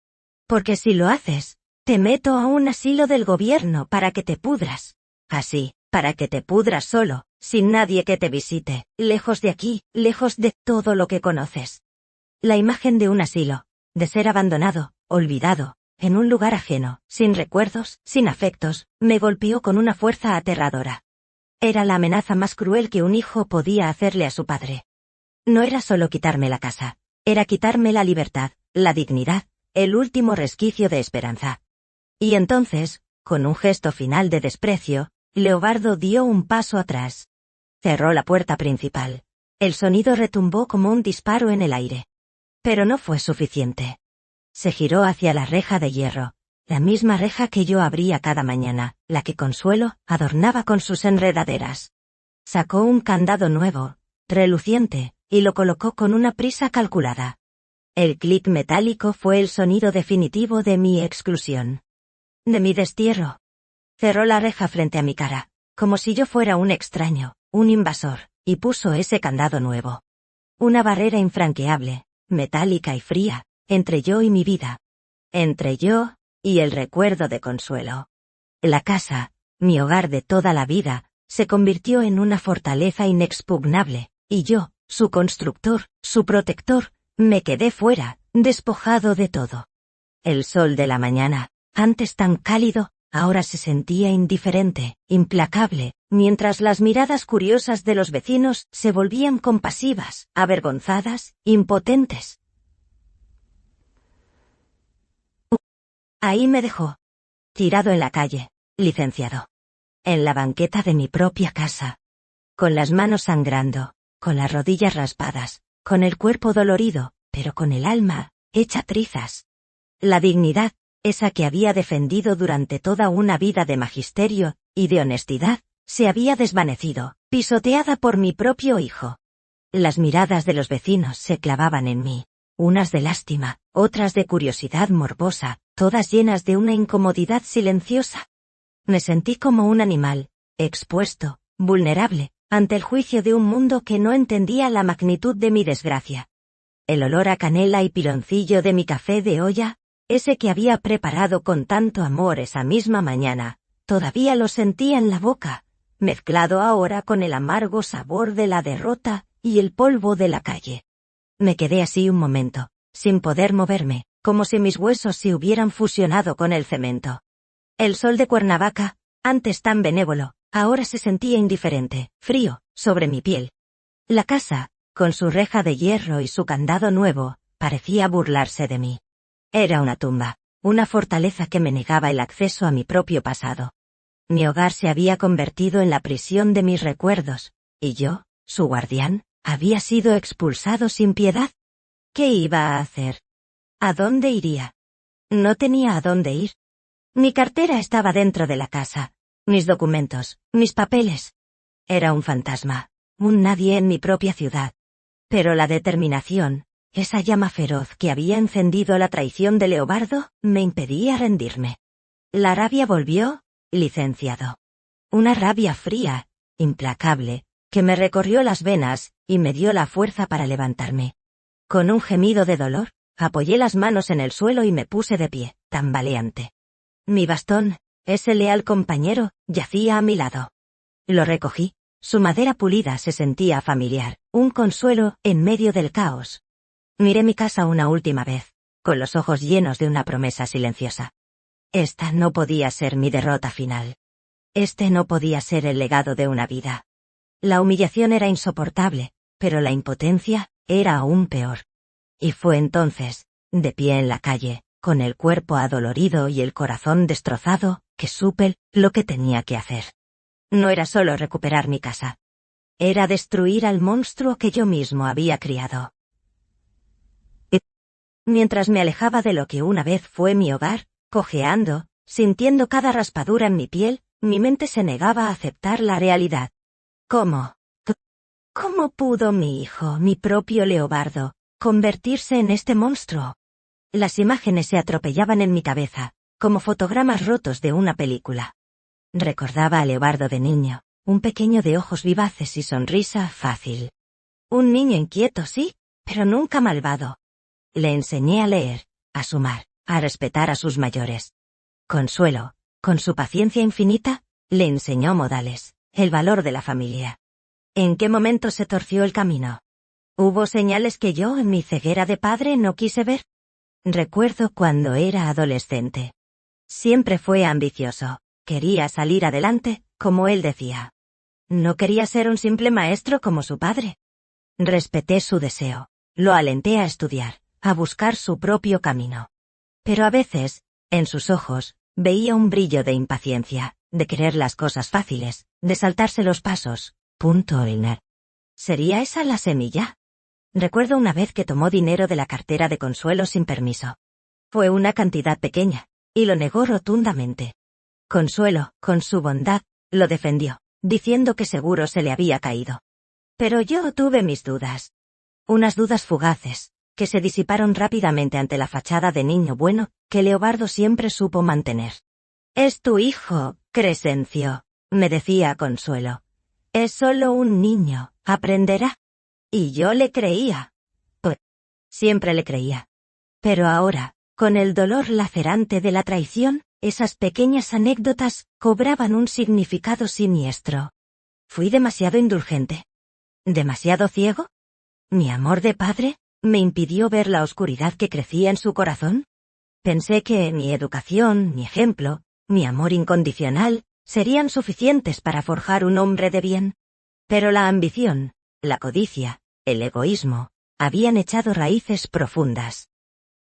Porque si lo haces, te meto a un asilo del gobierno para que te pudras. Así, para que te pudras solo, sin nadie que te visite, lejos de aquí, lejos de todo lo que conoces. La imagen de un asilo, de ser abandonado, olvidado, en un lugar ajeno, sin recuerdos, sin afectos, me golpeó con una fuerza aterradora. Era la amenaza más cruel que un hijo podía hacerle a su padre. No era solo quitarme la casa, era quitarme la libertad, la dignidad, el último resquicio de esperanza. Y entonces, con un gesto final de desprecio, Leobardo dio un paso atrás. Cerró la puerta principal. El sonido retumbó como un disparo en el aire. Pero no fue suficiente. Se giró hacia la reja de hierro, la misma reja que yo abría cada mañana, la que Consuelo adornaba con sus enredaderas. Sacó un candado nuevo, reluciente, y lo colocó con una prisa calculada. El clic metálico fue el sonido definitivo de mi exclusión. De mi destierro. Cerró la reja frente a mi cara, como si yo fuera un extraño, un invasor, y puso ese candado nuevo. Una barrera infranqueable, metálica y fría, entre yo y mi vida. Entre yo y el recuerdo de Consuelo. La casa, mi hogar de toda la vida, se convirtió en una fortaleza inexpugnable, y yo, su constructor, su protector, me quedé fuera, despojado de todo. El sol de la mañana, antes tan cálido, ahora se sentía indiferente, implacable, mientras las miradas curiosas de los vecinos se volvían compasivas, avergonzadas, impotentes. Ahí me dejó. Tirado en la calle, licenciado. En la banqueta de mi propia casa. Con las manos sangrando, con las rodillas raspadas, con el cuerpo dolorido, pero con el alma hecha trizas. La dignidad, esa que había defendido durante toda una vida de magisterio y de honestidad, se había desvanecido, pisoteada por mi propio hijo. Las miradas de los vecinos se clavaban en mí, unas de lástima, otras de curiosidad morbosa, todas llenas de una incomodidad silenciosa. Me sentí como un animal, expuesto, vulnerable, ante el juicio de un mundo que no entendía la magnitud de mi desgracia. El olor a canela y piloncillo de mi café de olla, ese que había preparado con tanto amor esa misma mañana, todavía lo sentía en la boca, mezclado ahora con el amargo sabor de la derrota y el polvo de la calle. Me quedé así un momento, sin poder moverme, como si mis huesos se hubieran fusionado con el cemento. El sol de Cuernavaca, antes tan benévolo, ahora se sentía indiferente, frío, sobre mi piel. La casa, con su reja de hierro y su candado nuevo, parecía burlarse de mí. Era una tumba, una fortaleza que me negaba el acceso a mi propio pasado. Mi hogar se había convertido en la prisión de mis recuerdos, y yo, su guardián, había sido expulsado sin piedad. ¿Qué iba a hacer? ¿A dónde iría? No tenía a dónde ir. Mi cartera estaba dentro de la casa, mis documentos, mis papeles. Era un fantasma, un nadie en mi propia ciudad. Pero la determinación, esa llama feroz que había encendido la traición de Leobardo, me impedía rendirme. La rabia volvió, licenciado. Una rabia fría, implacable, que me recorrió las venas y me dio la fuerza para levantarme. Con un gemido de dolor, apoyé las manos en el suelo y me puse de pie, tambaleante. Mi bastón, ese leal compañero, yacía a mi lado. Lo recogí. Su madera pulida se sentía familiar, un consuelo en medio del caos. Miré mi casa una última vez, con los ojos llenos de una promesa silenciosa. Esta no podía ser mi derrota final. Este no podía ser el legado de una vida. La humillación era insoportable, pero la impotencia era aún peor. Y fue entonces, de pie en la calle, con el cuerpo adolorido y el corazón destrozado, que supe lo que tenía que hacer. No era solo recuperar mi casa. Era destruir al monstruo que yo mismo había criado. Y mientras me alejaba de lo que una vez fue mi hogar, cojeando, sintiendo cada raspadura en mi piel, mi mente se negaba a aceptar la realidad. ¿Cómo? ¿Cómo pudo mi hijo, mi propio Leobardo, convertirse en este monstruo? Las imágenes se atropellaban en mi cabeza, como fotogramas rotos de una película. Recordaba a Leobardo de niño, un pequeño de ojos vivaces y sonrisa fácil. Un niño inquieto, sí, pero nunca malvado. Le enseñé a leer, a sumar, a respetar a sus mayores. Consuelo, con su paciencia infinita, le enseñó modales, el valor de la familia. ¿En qué momento se torció el camino? ¿Hubo señales que yo, en mi ceguera de padre, no quise ver? Recuerdo cuando era adolescente. Siempre fue ambicioso. Quería salir adelante, como él decía. No quería ser un simple maestro como su padre. Respeté su deseo, lo alenté a estudiar, a buscar su propio camino. Pero a veces, en sus ojos, veía un brillo de impaciencia, de querer las cosas fáciles, de saltarse los pasos. ¿Sería esa la semilla? Recuerdo una vez que tomó dinero de la cartera de Consuelo sin permiso. Fue una cantidad pequeña, y lo negó rotundamente. Consuelo, con su bondad, lo defendió, diciendo que seguro se le había caído. Pero yo tuve mis dudas. Unas dudas fugaces, que se disiparon rápidamente ante la fachada de niño bueno, que Leobardo siempre supo mantener. «Es tu hijo, Crescencio», me decía Consuelo. «Es solo un niño, aprenderá». Y yo le creía. Pues, siempre le creía. Pero ahora, con el dolor lacerante de la traición, esas pequeñas anécdotas cobraban un significado siniestro. ¿Fui demasiado indulgente? ¿Demasiado ciego? ¿Mi amor de padre me impidió ver la oscuridad que crecía en su corazón? Pensé que mi educación, mi ejemplo, mi amor incondicional, serían suficientes para forjar un hombre de bien. Pero la ambición, la codicia, el egoísmo, habían echado raíces profundas.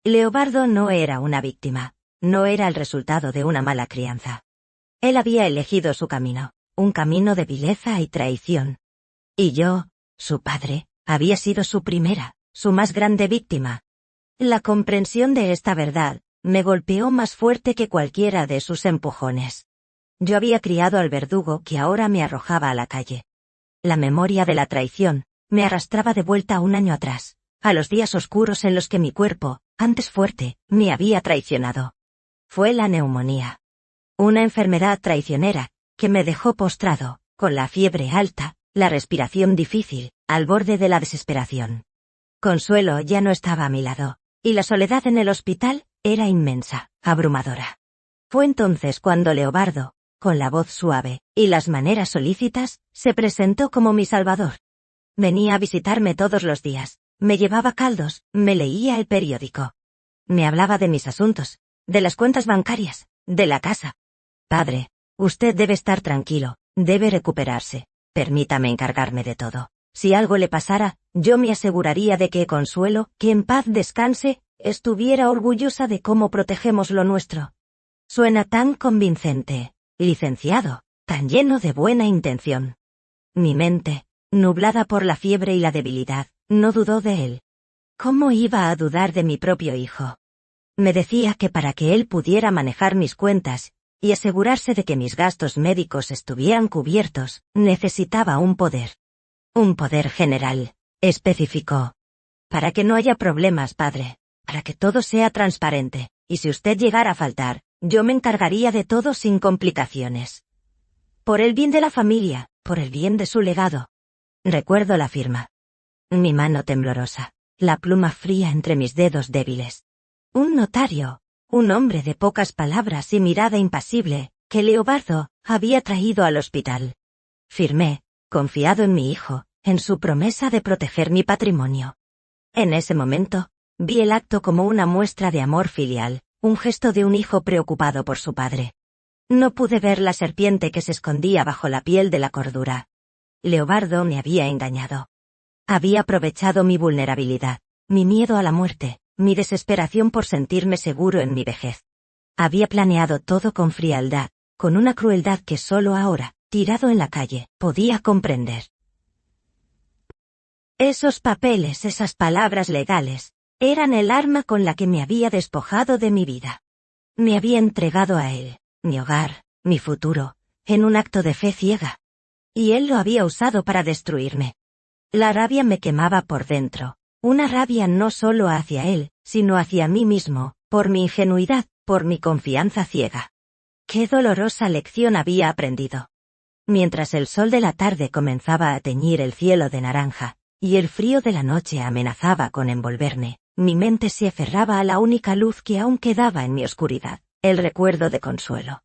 Leobardo no era una víctima. No era el resultado de una mala crianza. Él había elegido su camino, un camino de vileza y traición. Y yo, su padre, había sido su primera, su más grande víctima. La comprensión de esta verdad me golpeó más fuerte que cualquiera de sus empujones. Yo había criado al verdugo que ahora me arrojaba a la calle. La memoria de la traición me arrastraba de vuelta un año atrás, a los días oscuros en los que mi cuerpo, antes fuerte, me había traicionado. Fue la neumonía. Una enfermedad traicionera, que me dejó postrado, con la fiebre alta, la respiración difícil, al borde de la desesperación. Consuelo ya no estaba a mi lado, y la soledad en el hospital era inmensa, abrumadora. Fue entonces cuando Leobardo, con la voz suave y las maneras solícitas, se presentó como mi salvador. Venía a visitarme todos los días, me llevaba caldos, me leía el periódico. Me hablaba de mis asuntos, de las cuentas bancarias, de la casa. Padre, usted debe estar tranquilo, debe recuperarse. Permítame encargarme de todo. Si algo le pasara, yo me aseguraría de que Consuelo, que en paz descanse, estuviera orgullosa de cómo protegemos lo nuestro. Suena tan convincente, licenciado, tan lleno de buena intención. Mi mente, nublada por la fiebre y la debilidad, no dudó de él. ¿Cómo iba a dudar de mi propio hijo? Me decía que para que él pudiera manejar mis cuentas y asegurarse de que mis gastos médicos estuvieran cubiertos, necesitaba un poder. Un poder general, especificó. Para que no haya problemas, padre, para que todo sea transparente, y si usted llegara a faltar, yo me encargaría de todo sin complicaciones. Por el bien de la familia, por el bien de su legado. Recuerdo la firma. Mi mano temblorosa, la pluma fría entre mis dedos débiles. Un notario, un hombre de pocas palabras y mirada impasible, que Leobardo había traído al hospital. Firmé, confiado en mi hijo, en su promesa de proteger mi patrimonio. En ese momento, vi el acto como una muestra de amor filial, un gesto de un hijo preocupado por su padre. No pude ver la serpiente que se escondía bajo la piel de la cordura. Leobardo me había engañado. Había aprovechado mi vulnerabilidad, mi miedo a la muerte, mi desesperación por sentirme seguro en mi vejez. Había planeado todo con frialdad, con una crueldad que solo ahora, tirado en la calle, podía comprender. Esos papeles, esas palabras legales, eran el arma con la que me había despojado de mi vida. Me había entregado a él, mi hogar, mi futuro, en un acto de fe ciega. Y él lo había usado para destruirme. La rabia me quemaba por dentro, una rabia no solo hacia él, sino hacia mí mismo, por mi ingenuidad, por mi confianza ciega. Qué dolorosa lección había aprendido. Mientras el sol de la tarde comenzaba a teñir el cielo de naranja, y el frío de la noche amenazaba con envolverme, mi mente se aferraba a la única luz que aún quedaba en mi oscuridad, el recuerdo de Consuelo.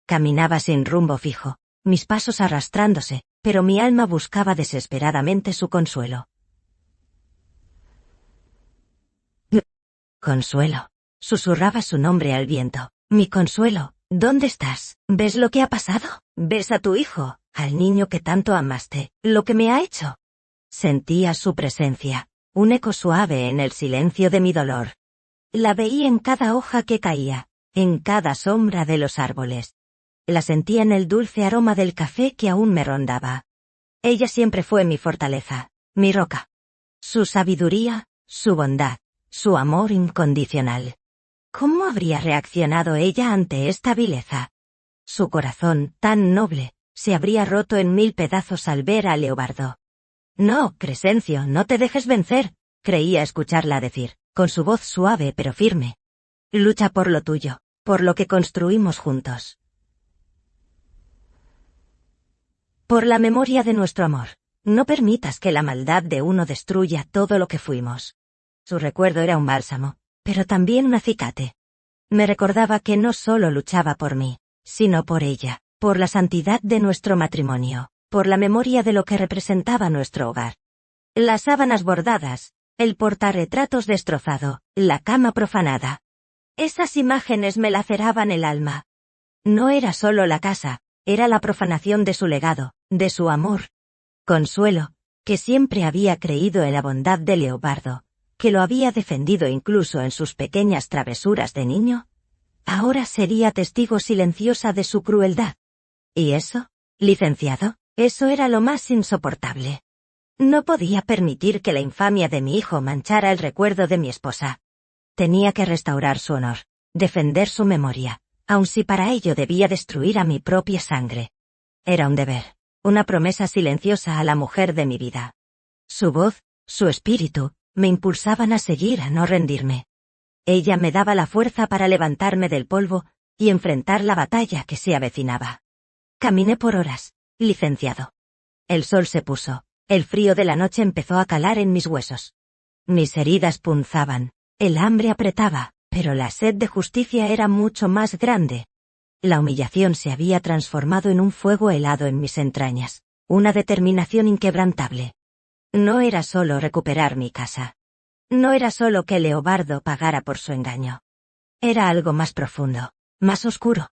Caminaba sin rumbo fijo, mis pasos arrastrándose, pero mi alma buscaba desesperadamente su consuelo. Consuelo. Susurraba su nombre al viento. Mi Consuelo, ¿dónde estás? ¿Ves lo que ha pasado? ¿Ves a tu hijo, al niño que tanto amaste, lo que me ha hecho? Sentía su presencia, un eco suave en el silencio de mi dolor. La veía en cada hoja que caía, en cada sombra de los árboles. La sentía en el dulce aroma del café que aún me rondaba. Ella siempre fue mi fortaleza, mi roca. Su sabiduría, su bondad, su amor incondicional. ¿Cómo habría reaccionado ella ante esta vileza? Su corazón, tan noble, se habría roto en 1000 pedazos al ver a Leobardo. No, Crescencio, no te dejes vencer, creía escucharla decir, con su voz suave pero firme. Lucha por lo tuyo, por lo que construimos juntos. Por la memoria de nuestro amor, no permitas que la maldad de uno destruya todo lo que fuimos. Su recuerdo era un bálsamo, pero también un acicate. Me recordaba que no solo luchaba por mí, sino por ella, por la santidad de nuestro matrimonio, por la memoria de lo que representaba nuestro hogar. Las sábanas bordadas, el portarretratos destrozado, la cama profanada. Esas imágenes me laceraban el alma. No era solo la casa, era la profanación de su legado, de su amor. Consuelo, que siempre había creído en la bondad de Leobardo, que lo había defendido incluso en sus pequeñas travesuras de niño, ahora sería testigo silenciosa de su crueldad. ¿Y eso, licenciado? Eso era lo más insoportable. No podía permitir que la infamia de mi hijo manchara el recuerdo de mi esposa. Tenía que restaurar su honor, defender su memoria, aun si para ello debía destruir a mi propia sangre. Era un deber, una promesa silenciosa a la mujer de mi vida. Su voz, su espíritu, me impulsaban a seguir, a no rendirme. Ella me daba la fuerza para levantarme del polvo y enfrentar la batalla que se avecinaba. Caminé por horas, licenciado. El sol se puso, el frío de la noche empezó a calar en mis huesos. Mis heridas punzaban, el hambre apretaba, pero la sed de justicia era mucho más grande. La humillación se había transformado en un fuego helado en mis entrañas, una determinación inquebrantable. No era solo recuperar mi casa. No era solo que Leobardo pagara por su engaño. Era algo más profundo, más oscuro.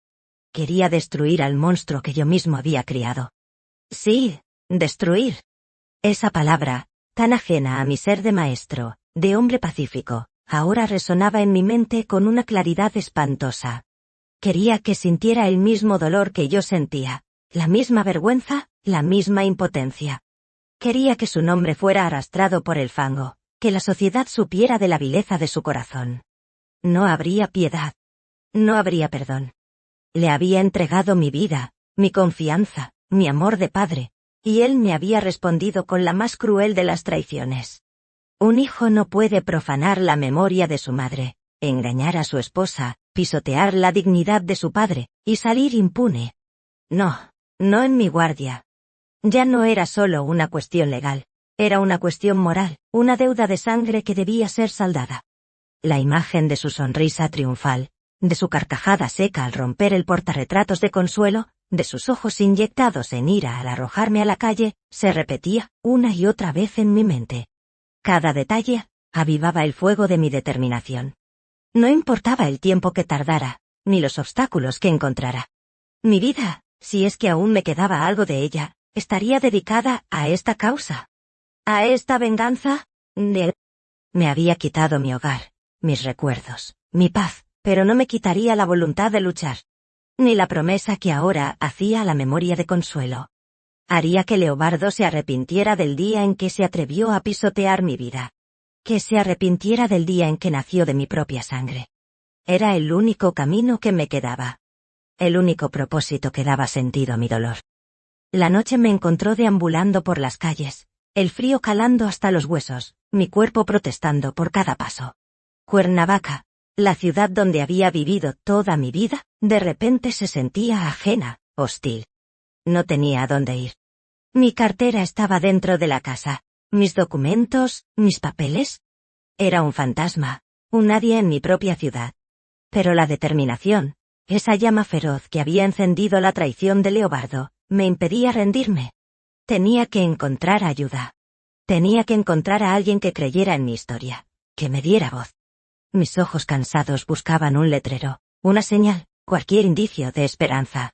Quería destruir al monstruo que yo mismo había criado. Sí, destruir. Esa palabra, tan ajena a mi ser de maestro, de hombre pacífico, ahora resonaba en mi mente con una claridad espantosa. Quería que sintiera el mismo dolor que yo sentía, la misma vergüenza, la misma impotencia. Quería que su nombre fuera arrastrado por el fango, que la sociedad supiera de la vileza de su corazón. No habría piedad. No habría perdón. Le había entregado mi vida, mi confianza, mi amor de padre, y él me había respondido con la más cruel de las traiciones. Un hijo no puede profanar la memoria de su madre, engañar a su esposa, pisotear la dignidad de su padre, y salir impune. No, no en mi guardia. Ya no era solo una cuestión legal. Era una cuestión moral, una deuda de sangre que debía ser saldada. La imagen de su sonrisa triunfal, de su carcajada seca al romper el portarretratos de Consuelo, de sus ojos inyectados en ira al arrojarme a la calle, se repetía una y otra vez en mi mente. Cada detalle avivaba el fuego de mi determinación. No importaba el tiempo que tardara, ni los obstáculos que encontrara. Mi vida, si es que aún me quedaba algo de ella, estaría dedicada a esta causa. ¿A esta venganza? Me había quitado mi hogar, mis recuerdos, mi paz, pero no me quitaría la voluntad de luchar. Ni la promesa que ahora hacía a la memoria de Consuelo. Haría que Leobardo se arrepintiera del día en que se atrevió a pisotear mi vida. Que se arrepintiera del día en que nació de mi propia sangre. Era el único camino que me quedaba. El único propósito que daba sentido a mi dolor. La noche me encontró deambulando por las calles, el frío calando hasta los huesos, mi cuerpo protestando por cada paso. Cuernavaca, la ciudad donde había vivido toda mi vida, de repente se sentía ajena, hostil. No tenía a dónde ir. Mi cartera estaba dentro de la casa, mis documentos, mis papeles. Era un fantasma, un nadie en mi propia ciudad. Pero la determinación, esa llama feroz que había encendido la traición de Leobardo, me impedía rendirme. Tenía que encontrar ayuda. Tenía que encontrar a alguien que creyera en mi historia, que me diera voz. Mis ojos cansados buscaban un letrero, una señal, cualquier indicio de esperanza.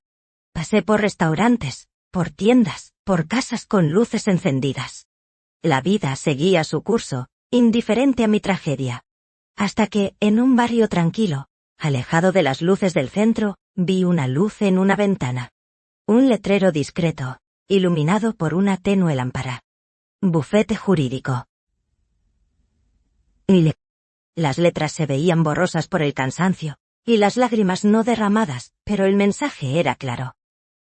Pasé por restaurantes, por tiendas, por casas con luces encendidas. La vida seguía su curso, indiferente a mi tragedia. Hasta que, en un barrio tranquilo, alejado de las luces del centro, vi una luz en una ventana. Un letrero discreto, iluminado por una tenue lámpara. Bufete jurídico. Las letras se veían borrosas por el cansancio, y las lágrimas no derramadas, pero el mensaje era claro.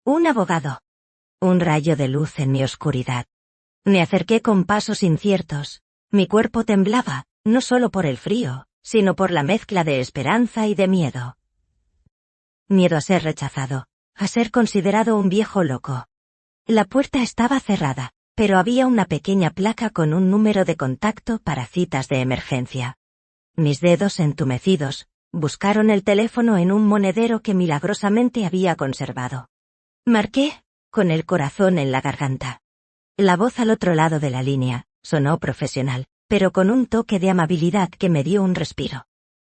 Un abogado. Un rayo de luz en mi oscuridad. Me acerqué con pasos inciertos. Mi cuerpo temblaba, no solo por el frío, sino por la mezcla de esperanza y de miedo. Miedo a ser rechazado, a ser considerado un viejo loco. La puerta estaba cerrada, pero había una pequeña placa con un número de contacto para citas de emergencia. Mis dedos entumecidos buscaron el teléfono en un monedero que milagrosamente había conservado. Marqué, con el corazón en la garganta. La voz al otro lado de la línea sonó profesional, pero con un toque de amabilidad que me dio un respiro.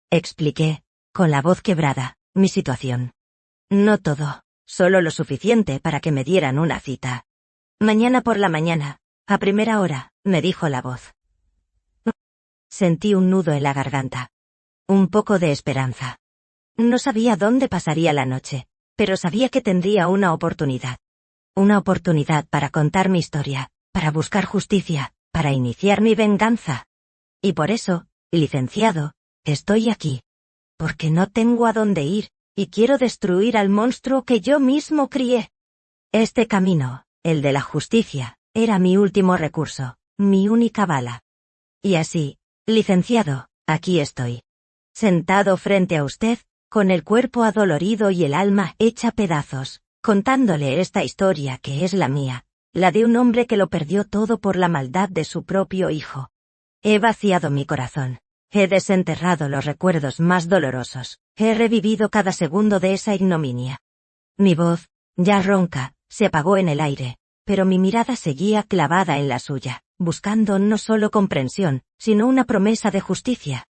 Expliqué, con la voz quebrada, mi situación. No todo, solo lo suficiente para que me dieran una cita. Mañana por la mañana, a primera hora, me dijo la voz. Sentí un nudo en la garganta. Un poco de esperanza. No sabía dónde pasaría la noche, pero sabía que tendría una oportunidad. Una oportunidad para contar mi historia, para buscar justicia, para iniciar mi venganza. Y por eso, licenciado, estoy aquí. Porque no tengo a dónde ir, y quiero destruir al monstruo que yo mismo crié. Este camino, el de la justicia, era mi último recurso, mi única bala. Y así, Licenciado, aquí estoy. Sentado frente a usted, con el cuerpo adolorido y el alma hecha pedazos, contándole esta historia que es la mía, la de un hombre que lo perdió todo por la maldad de su propio hijo. He vaciado mi corazón. He desenterrado los recuerdos más dolorosos. He revivido cada segundo de esa ignominia. Mi voz, ya ronca, se apagó en el aire, pero mi mirada seguía clavada en la suya, buscando no solo comprensión, sino una promesa de justicia.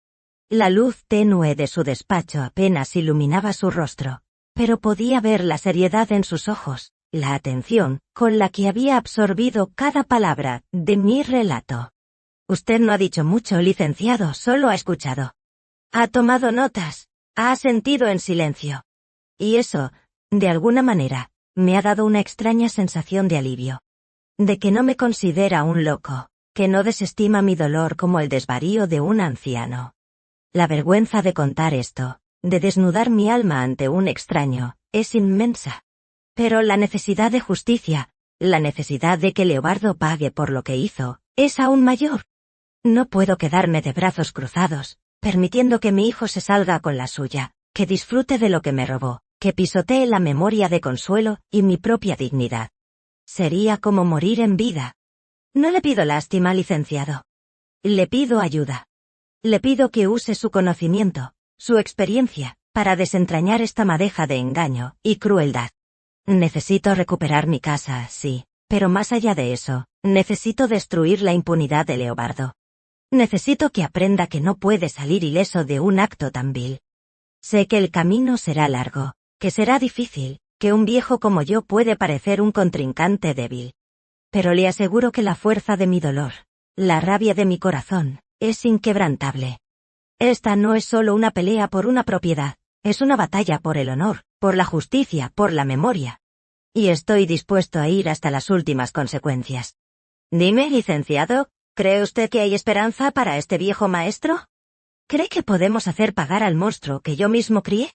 La luz tenue de su despacho apenas iluminaba su rostro, pero podía ver la seriedad en sus ojos, la atención con la que había absorbido cada palabra de mi relato. Usted no ha dicho mucho, licenciado, solo ha escuchado. Ha tomado notas, ha asentido en silencio. Y eso, de alguna manera, me ha dado una extraña sensación de alivio. De que no me considera un loco, que no desestima mi dolor como el desvarío de un anciano. La vergüenza de contar esto, de desnudar mi alma ante un extraño, es inmensa. Pero la necesidad de justicia, la necesidad de que Leobardo pague por lo que hizo, es aún mayor. No puedo quedarme de brazos cruzados, permitiendo que mi hijo se salga con la suya, que disfrute de lo que me robó, que pisotee la memoria de Consuelo y mi propia dignidad. Sería como morir en vida. No le pido lástima, licenciado. Le pido ayuda. Le pido que use su conocimiento, su experiencia, para desentrañar esta madeja de engaño y crueldad. Necesito recuperar mi casa, sí, pero más allá de eso, necesito destruir la impunidad de Leobardo. Necesito que aprenda que no puede salir ileso de un acto tan vil. Sé que el camino será largo, que será difícil, que un viejo como yo puede parecer un contrincante débil. Pero le aseguro que la fuerza de mi dolor, la rabia de mi corazón, es inquebrantable. Esta no es solo una pelea por una propiedad, es una batalla por el honor, por la justicia, por la memoria. Y estoy dispuesto a ir hasta las últimas consecuencias. Dime, licenciado, ¿cree usted que hay esperanza para este viejo maestro? ¿Cree que podemos hacer pagar al monstruo que yo mismo crié?